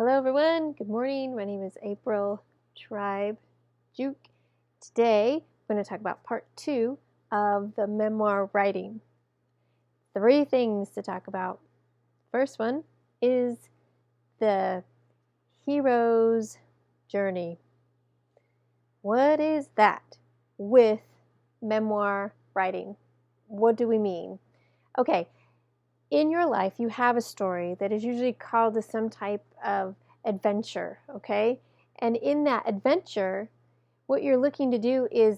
Hello everyone, good morning. My name is April Tribe Giauque. Today I'm going to talk about part 2 of the memoir writing. 3 things to talk about. First one is the hero's journey. What is that with memoir writing? What do we mean? Okay. In your life, you have a story that is usually called to some type of adventure, okay? And in that adventure, what you're looking to do is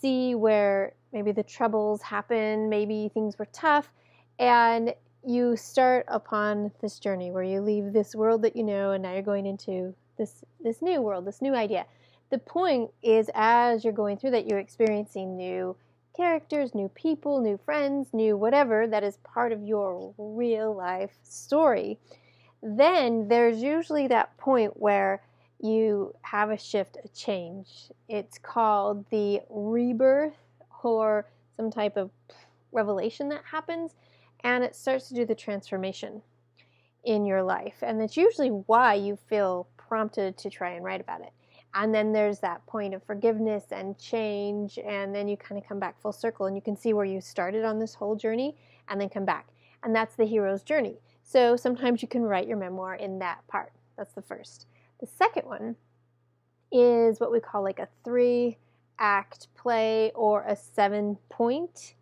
see where maybe the troubles happen, maybe things were tough, and you start upon this journey where you leave this world that you know, and now you're going into this new world, this new idea. The point is, as you're going through that, you're experiencing new characters, new people, new friends, new whatever that is part of your real life story. Then there's usually that point where you have a shift, a change. It's called the rebirth or some type of revelation that happens, and it starts to do the transformation in your life. And that's usually why you feel prompted to try and write about it. And then there's that point of forgiveness and change, and then you kind of come back full circle, and you can see where you started on this whole journey and then come back. And that's the hero's journey. So sometimes you can write your memoir in that part. That's the first. The second one is what we call like a 3-act play or a 7-point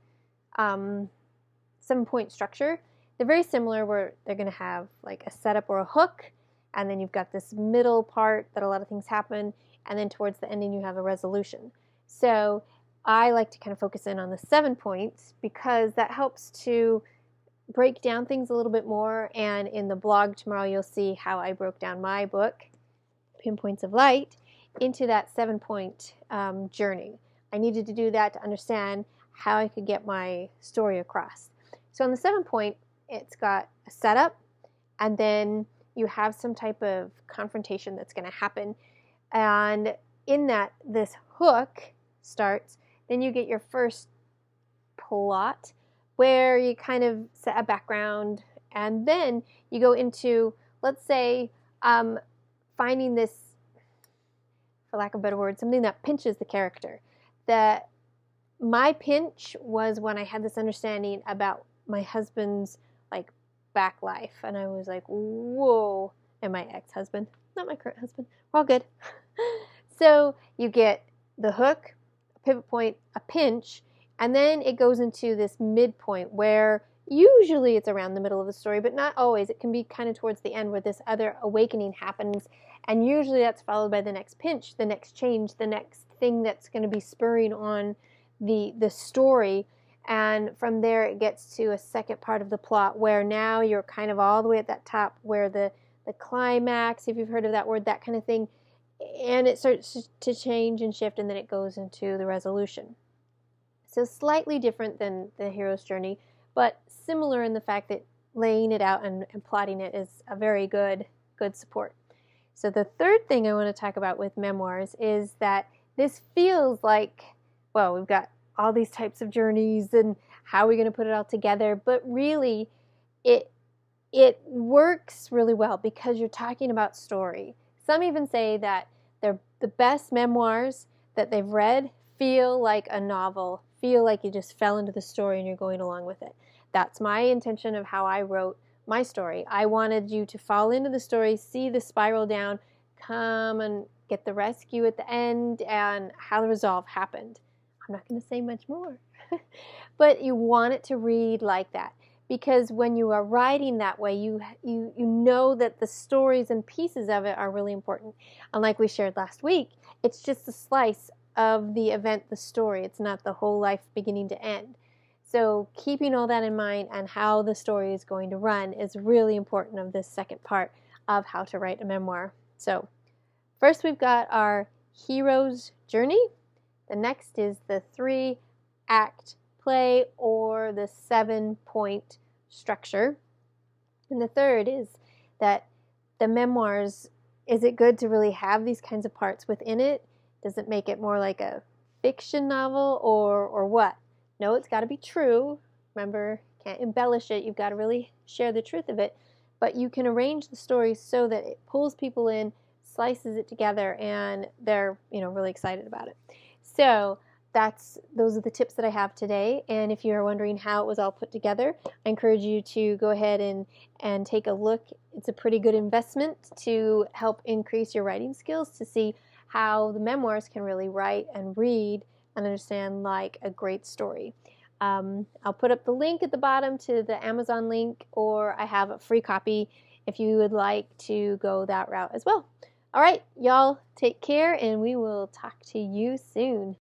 structure. They're very similar where they're going to have like a setup or a hook, and then you've got this middle part that a lot of things happen, and then towards the ending you have a resolution. So I like to kind of focus in on the 7 points because that helps to break down things a little bit more, and in the blog tomorrow you'll see how I broke down my book, Pinpoints of Light, into that 7-point journey. I needed to do that to understand how I could get my story across. So on the 7-point, it's got a setup, and then you have some type of confrontation that's going to happen. And in that, this hook starts, then you get your first plot where you kind of set a background, and then you go into, let's say, finding this, for lack of a better word, something that pinches the character. My pinch was when I had this understanding about my husband's back life, and I was like, whoa, and my ex-husband, not my current husband, we're all good. So you get the hook, a pivot point, a pinch, and then it goes into this midpoint where usually it's around the middle of the story, but not always. It can be kind of towards the end where this other awakening happens, and usually that's followed by the next pinch, the next change, the next thing that's going to be spurring on the story. And from there it gets to a second part of the plot where now you're kind of all the way at that top where the climax, if you've heard of that word, that kind of thing, and it starts to change and shift, and then it goes into the resolution. So slightly different than the hero's journey, but similar in the fact that laying it out and plotting it is a very good support. So the third thing I want to talk about with memoirs is that this feels like, well, we've got all these types of journeys and how are we going to put it all together, but really it works really well because you're talking about story. Some even say that they're the best memoirs that they've read feel like a novel, feel like you just fell into the story and you're going along with it. That's my intention of how I wrote my story. I wanted you to fall into the story, see the spiral down, come and get the rescue at the end, and how the resolve happened. I'm not going to say much more, but you want it to read like that because when you are writing that way, you know that the stories and pieces of it are really important. And like we shared last week, it's just a slice of the event, the story. It's not the whole life beginning to end. So keeping all that in mind and how the story is going to run is really important of this second part of how to write a memoir. So first we've got our hero's journey. The next is the 3-act play or the 7-point structure. And the third is that the memoirs, is it good to really have these kinds of parts within it? Does it make it more like a fiction novel or what? No, it's got to be true. Remember, can't embellish it. You've got to really share the truth of it. but you can arrange the story so that it pulls people in, slices it together, and they're, really excited about it. So those are the tips that I have today. And if you're wondering how it was all put together, I encourage you to go ahead and take a look. It's a pretty good investment to help increase your writing skills, to see how the memoirs can really write and read and understand like a great story. I'll put up the link at the bottom to the Amazon link, or I have a free copy if you would like to go that route as well. All right, y'all, take care, and we will talk to you soon.